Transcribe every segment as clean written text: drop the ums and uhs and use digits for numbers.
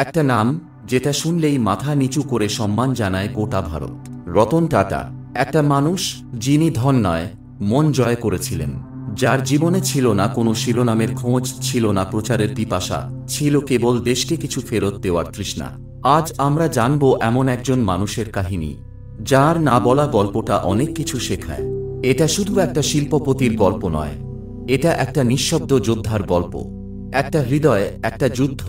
একটা নাম যেটা শুনলেই মাথা নিচু করে সম্মান জানায় গোটা ভারত। রতন টাটা, একটা মানুষ যিনি ধন নয়, মন জয় করেছিলেন, যার জীবনে ছিল না কোনো শিরোনামের খোঁজ, ছিল না প্রচারের পিপাসা, ছিল কেবল দেশকে কিছু ফেরত দেওয়ার তৃষ্ণা। আজ আমরা জানব এমন একজন মানুষের কাহিনী, যার না বলা গল্পটা অনেক কিছু শেখায়। এটা শুধু একটা শিল্পপতির গল্প নয়, এটা একটা নিঃশব্দ যোদ্ধার গল্প, একটা হৃদয়, একটা যুদ্ধ,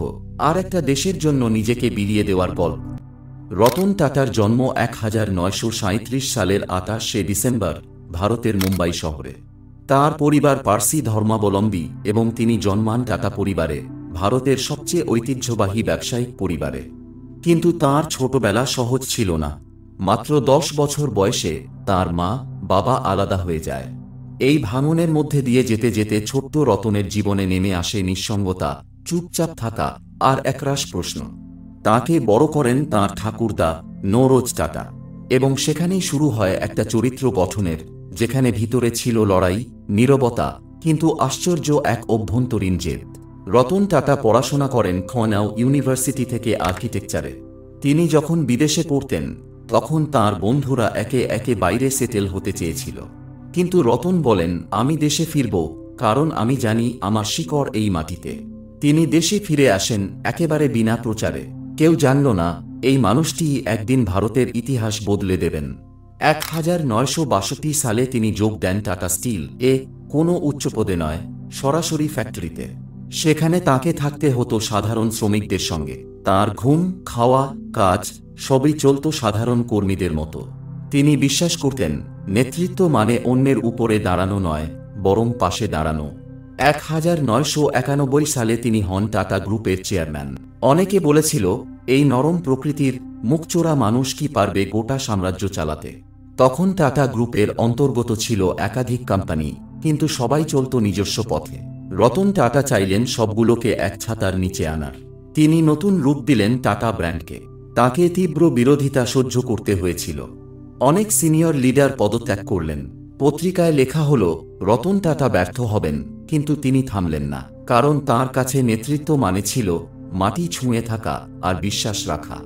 আর একটা দেশের জন্য নিজেকে বিলিয়ে দেওয়ার গল্প। রতন টাটার জন্ম 1937 সালের 28শে ডিসেম্বর ভারতের মুম্বাই শহরে। তার পরিবার পার্সি ধর্মাবলম্বী এবং তিনি জন্মান টাটা পরিবারে, ভারতের সবচেয়ে ঐতিহ্যবাহী ব্যবসায়িক পরিবারে। কিন্তু তার ছোটবেলা সহজ ছিল না। মাত্র 10 বছর বয়সে তার মা বাবা আলাদা হয়ে যায়। এই ভাঙনের মধ্যে দিয়ে যেতে যেতে ছোট্ট রতনের জীবনে নেমে আসে নিঃসঙ্গতা, চুপচাপ থাকা, আর একরাশ প্রশ্ন। তাকে বড় করেন তাঁর ঠাকুরদা নরোজ টাটা, এবং সেখানেই শুরু হয় একটা চরিত্র গঠনের, যেখানে ভিতরে ছিল লড়াই, নীরবতা, কিন্তু আশ্চর্য এক অভ্যন্তরীণ জেদ। রতন টাটা পড়াশোনা করেন খনাউ ইউনিভার্সিটি থেকে আর্কিটেকচারে। তিনি যখন বিদেশে পড়তেন, তখন তার বন্ধুরা একে একে বাইরে সেটেল হতে চেয়েছিল, কিন্তু রতন বলেন, আমি দেশে ফিরব, কারণ আমি জানি আমার শিকড় এই মাটিতে। তিনি দেশে ফিরে আসেন একেবারে বিনা প্রচারে। কেউ জানল না এই মানুষটি একদিন ভারতের ইতিহাস বদলে দেবেন। 1962 সালে তিনি যোগ দেন টাটা স্টিল এ, কোনো উচ্চপদে নয়, সরাসরি ফ্যাক্টরিতে। সেখানে তাকে থাকতে হতো সাধারণ শ্রমিকদের সঙ্গে। তার ঘুম, খাওয়া, কাজ সবই চলত সাধারণ কর্মীদের মতো। তিনি বিশ্বাস করতেন, নেতৃত্ব মানে অন্যের উপরে দাঁড়ানো নয়, বরং পাশে দাঁড়ানো। 1991 সালে তিনি হন টাটা গ্রুপের চেয়ারম্যান। অনেকে বলেছিল, এই নরম প্রকৃতির, মুখচোরা মানুষ কি পারবে গোটা সাম্রাজ্য চালাতে। তখন টাটা গ্রুপের অন্তর্গত ছিল একাধিক কোম্পানি, কিন্তু সবাই চলত নিজস্ব পথে। রতন টাটা চাইলেন সবগুলোকে এক ছাতার নিচে আনার। তিনি নতুন রূপ দিলেন টাটা ব্র্যান্ডকে। তাকে তীব্র বিরোধিতা সহ্য করতে হয়েছিল। অনেক সিনিয়র লিডার পদত্যাগ করলেন। পত্রিকায় লেখা হলো, রতন টাটা ব্যর্থ হবেন, কিন্তু তিনি থামলেন না। কারণ তার কাছে নেতৃত্ব মানে ছিল মাটি ছুঁয়ে থাকা আর বিশ্বাস রাখা।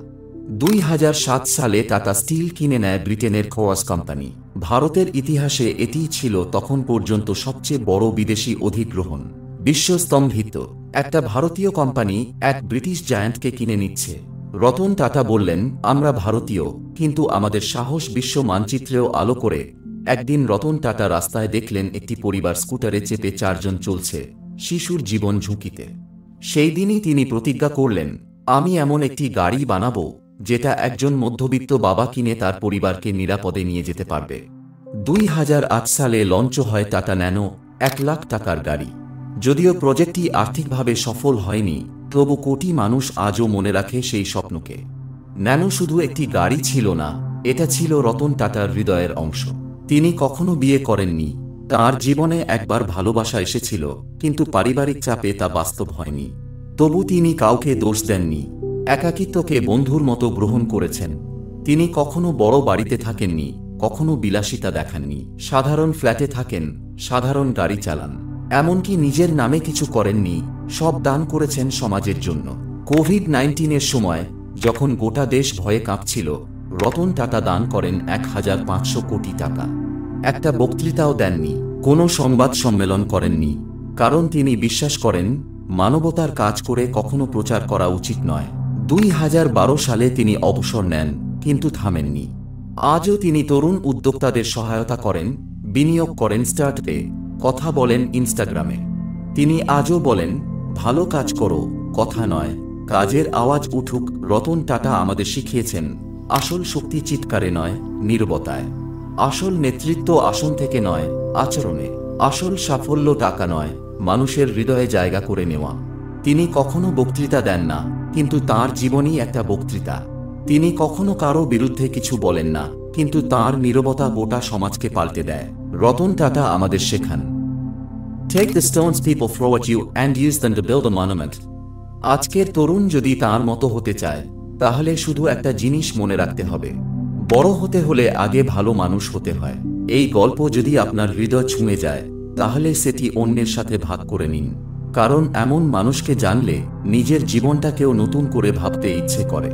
2007 সালে টাটা স্টিল কিনে নেয় ব্রিটেনের খোয়াস কোম্পানি। ভারতের ইতিহাসে এটিই ছিল তখন পর্যন্ত সবচেয়ে বড় বিদেশি অধিগ্রহণ। বিশ্বস্তম্ভিত একটা ভারতীয় কোম্পানি এক ব্রিটিশ জায়ান্টকে কিনে নিচ্ছে। রতন টাটা বললেন, আমরা ভারতীয়, কিন্তু আমাদের সাহস বিশ্ব মানচিত্রেও আলো করে। একদিন রতন টাটা রাস্তায় দেখলেন একটি পরিবার স্কুটারে চেপে 4 জন চলছে, শিশুর জীবন ঝুঁকিতে। সেই দিনই তিনি প্রতিজ্ঞা করলেন, আমি এমন একটি গাড়ি বানাবো যেটা একজন মধ্যবিত্ত বাবা কিনে তার পরিবারকে নিরাপদে নিয়ে যেতে পারবে। 2008 সালে লঞ্চ হয় টাটা ন্যানো, 1 লাখ টাকার গাড়ি। যদিও প্রজেক্টটি আর্থিকভাবে সফল হয়নি, তবু কোটি মানুষ আজও মনে রাখে সেই স্বপ্নকে। ন্যানো শুধু একটি গাড়ি ছিল না, এটা ছিল রতন টাটার হৃদয়ের অংশ। তিনি কখনো বিয়ে করেননি। তার জীবনে একবার ভালোবাসা এসেছিল, কিন্তু পারিবারিক চাপে তা বাস্তব হয়নি। তবু তিনি কাউকে দোষ দেননি। একাকিত্বকে বন্ধুর মতো গ্রহণ করেছেন। তিনি কখনো বড় বাড়িতে থাকেননি, কখনো বিলাসিতা দেখাননি। সাধারণ ফ্ল্যাটে থাকেন, সাধারণ গাড়ি চালান, এমনকি নিজের নামে কিছু করেননি। সব দান করেছেন সমাজের জন্য। কোভিড-19 সময় যখন গোটা দেশ ভয়ে কাঁপছিল, রতন টাটা দান করেন 1500 কোটি টাকা। একটা বক্তৃতাও দেননি, কোনো সংবাদ সম্মেলন করেননি, কারণ তিনি বিশ্বাস করেন মানবতার কাজ করে কখনো প্রচার করা উচিত নয়। 2012 সালে তিনি অবসর নেন, কিন্তু থামেননি। আজও তিনি তরুণ উদ্যোক্তাদের সহায়তা করেন, বিনিয়োগ করেন স্টার্টআপে, কথা বলেন ইনস্টাগ্রামে। তিনি আজও বলেন, ভালো কাজ করো, কথা নয়, কাজের আওয়াজ উঠুক। রতন টাটা আমাদের শিখিয়েছেন, আসল শক্তি চিৎকারে নয়, নীরবতায়। আসল নেতৃত্ব আসন থেকে নয়, আচরণে। আসল সাফল্য টাকা নয়, মানুষের হৃদয়ে জায়গা করে নেওয়া। তিনি কখনো বক্তৃতা দেন না, কিন্তু তার জীবনই একটা বক্তৃতা। তিনি কখনো কারো বিরুদ্ধে কিছু বলেন না, কিন্তু তার নীরবতা গোটা সমাজকে পাল্টে দেয়। রতন টাটা আমাদের শেখান, Take the stones people throw at you and use them to build a monument. আজকের তরুণ যদি তার মতো হতে চায়, তাহলে শুধু একটা জিনিস মনে রাখতে হবে, বড় হতে হলে আগে ভালো মানুষ হতে হয়। এই গল্প যদি আপনার হৃদয় ছুঁয়ে যায়, তাহলে সেটি অন্যের সাথে ভাগ করে নিন। কারণ এমন মানুষকে জানলে নিজের জীবনটাকেও নতুন করে ভাবতে ইচ্ছে করে।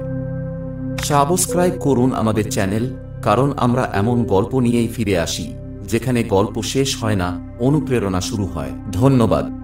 সাবস্ক্রাইব করুন আমাদের চ্যানেল, কারণ আমরা এমন গল্প নিয়েই ফিরে আসি যেখানে গল্প শেষ হয় না, অনুপ্রেরণা শুরু হয়। ধন্যবাদ।